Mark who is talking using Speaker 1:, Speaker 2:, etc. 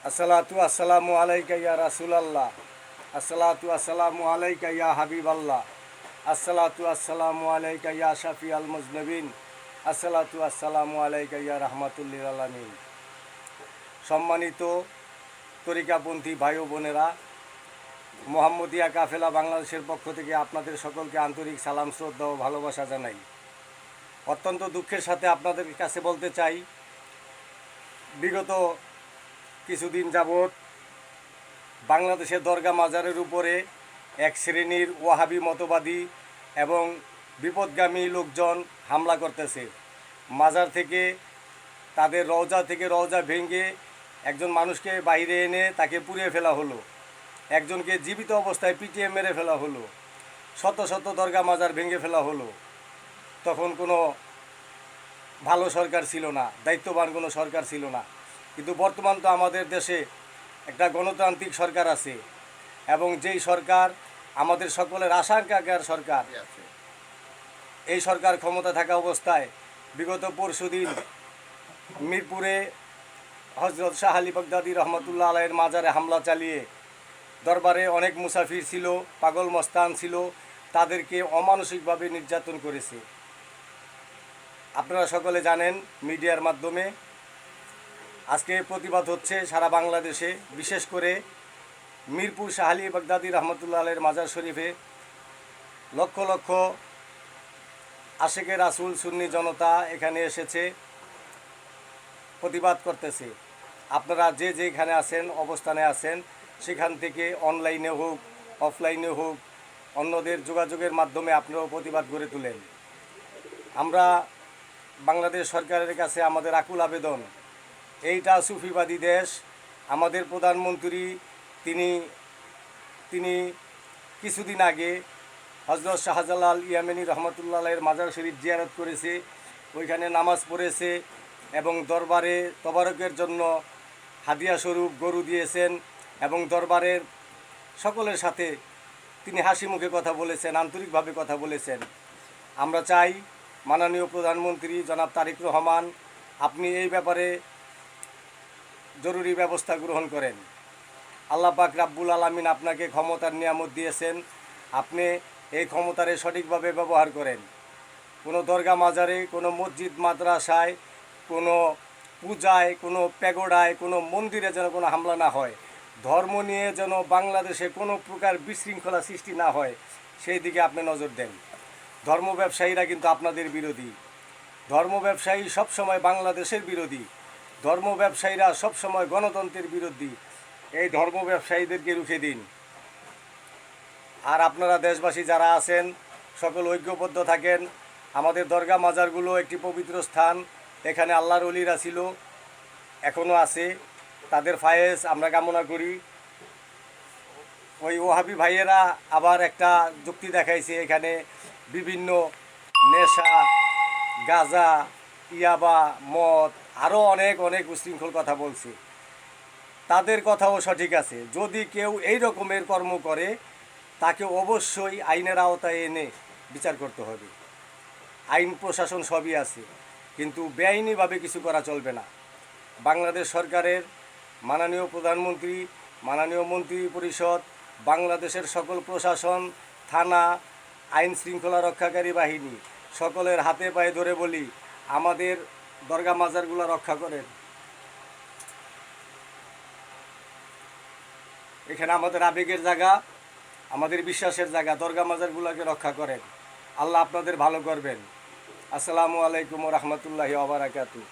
Speaker 1: আসসালাতু আসসালামু আলাইকা ইয়া রাসূলাল্লাহ, আসসালাতু আসসালামু আলাইকা ইয়া হাবিবাল্লাহ, আসসালাতু আসসালামু আলাইকা ইয়া শাফিআল মুজনিবিন, আসসালাতু আসসালামু আলাইকা ইয়া রাহমাতুল লিল আলামিন। সম্মানিত তরিকাপন্থী ভাই ও বোনেরা, মোহাম্মদিয়া কাফেলা বাংলাদেশের পক্ষ থেকে আপনাদের সকলকে আন্তরিক সালাম, শ্রদ্ধা ও ভালোবাসা জানাই। অত্যন্ত দুঃখের সাথে আপনাদের কাছে বলতে চাই, বিগত কিছুদিন যাবৎ বাংলাদেশের দরগা মাজারের উপরে এক শ্রেণীর ওয়াহাবি মতবাদী এবং বিপদগামী লোকজন হামলা করতেছে। মাজার থেকে তাদের রওজা ভেঙে একজন মানুষকে বাইরে এনে তাকে পুড়িয়ে ফেলা হলো, একজনকে জীবিত অবস্থায় পিটিয়ে মেরে ফেলা হলো, শত শত দরগা মাজার ভেঙে ফেলা হলো। তখন কোনো ভালো সরকার ছিল না, দায়িত্ববান কোনো সরকার ছিল না। কিন্তু বর্তমান তো আমাদের দেশে একটা গণতান্ত্রিক সরকার আছে, এবং যেই সরকার আমাদের সকলের আশা-আকাঙ্ক্ষার সরকার, এই সরকার ক্ষমতা থাকা অবস্থায় বিগত পরশুদিন মিরপুরে হজরত শাহ আলী বাগদাদী রহমতুল্লাহ আলাইয়ের মাজারে হামলা চালিয়ে দরবারে অনেক মুসাফির ছিল, পাগল মস্তান ছিল, তাদেরকে অমানসিকভাবে নির্যাতন করেছে। আপনারা সকলে জানেন, মিডিয়ার মাধ্যমে আজকে প্রতিবাদ হচ্ছে সারা বাংলাদেশে, বিশেষ করে মিরপুর শাহ আলী বাগদাদী রহমতুল্লাহ আলাইয়ের মাজার শরীফে লক্ষ লক্ষ আশেকে রাসূল সুন্নি জনতা এখানে এসেছে, প্রতিবাদ করতেছে। আপনারা যে যেখানে আছেন, অবস্থানে আছেন, সেখান থেকে অনলাইনে হোক, অফলাইনে হোক, অন্যদের যোগাযোগের মাধ্যমে আপনারাও প্রতিবাদ গড়ে তোলেন। আমরা বাংলাদেশ সরকারের কাছে আমাদের আকুল আবেদন, এইটা সুফিবাদী দেশ। আমাদের প্রধানমন্ত্রী তিনি কিছুদিন আগে হজরত শাহজালাল ইয়ামেনী রহমতুল্লাহ আলাইয়ের মাজার শরীফ জিয়ারত করেছে, ওইখানে নামাজ পড়েছে এবং দরবারে তবারকের জন্য হাদিয়া স্বরূপ গরু দিয়েছেন, এবং দরবারের সকলের সাথে তিনি হাসি মুখে কথা বলেছেন, আন্তরিকভাবে কথা বলেছেন। আমরা চাই মাননীয় প্রধানমন্ত্রী জনাব তারেক রহমান, আপনি এই ব্যাপারে জরুরি ব্যবস্থা গ্রহণ করেন। আল্লাহ পাক রাব্বুল আলামিন আপনাকে ক্ষমতার নিয়ামত দিয়েছেন, আপনি এই ক্ষমতারে সঠিকভাবে ব্যবহার করেন। কোনো দরগা মাজারে, কোনো মসজিদ মাদ্রাসায়, কোনো পূজায়, কোনো প্যাগোডায়, কোনো মন্দিরে যেন কোনো হামলা না হয়, ধর্ম নিয়ে যেন বাংলাদেশে কোনো প্রকার বিশৃঙ্খলা সৃষ্টি না হয়, সেই দিকে আপনি নজর দেন। ধর্ম ব্যবসায়ীরা কিন্তু আপনাদের বিরোধী, ধর্ম ব্যবসায়ী সবসময় বাংলাদেশের বিরোধী, ধর্ম ব্যবসায়ীরা সবসময় গণতন্ত্রের বিরোধী। এই ধর্ম ব্যবসায়ীদেরকে রুখে দিন। আর আপনারা দেশবাসী যারা আছেন, সকল ঐক্যবদ্ধ থাকেন। আমাদের দরগা মাজারগুলো একটি পবিত্র স্থান, এখানে আল্লাহর ওলিরা ছিল, এখনও আছে, তাদের ফায়েজ আমরা কামনা করি। ওই ওহাবি ভাইয়েরা আবার একটা যুক্তি দেখাইছে, এখানে বিভিন্ন নেশা, গাঁজা, ইয়াবা, মদ, আরও অনেক অনেক উশৃঙ্খল কথা বলছে। তাদের কথাও সঠিক আছে। যদি কেউ এই রকমের কর্ম করে, তাকে অবশ্যই আইনের আওতায় এনে বিচার করতে হবে। আইন প্রশাসন সবই আছে, কিন্তু বেআইনিভাবে কিছু করা চলবে না। বাংলাদেশ সরকারের মাননীয় প্রধানমন্ত্রী, মাননীয় মন্ত্রী পরিষদ, বাংলাদেশের সকল প্রশাসন, থানা, আইন শৃঙ্খলা রক্ষাকারী বাহিনী, সকলের হাতে পায়ে ধরে বলি, আমাদের দরগা মাজারগুলো রক্ষা করেন। এখানে আমাদের আবেগের জায়গা, আমাদের বিশ্বাসের জায়গা, দরগা মাজারগুলোকে রক্ষা করেন। আল্লাহ আপনাদের ভালো করবেন। আসসালামু আলাইকুম ওয়া রাহমাতুল্লাহি ওয়া বারাকাতুহু।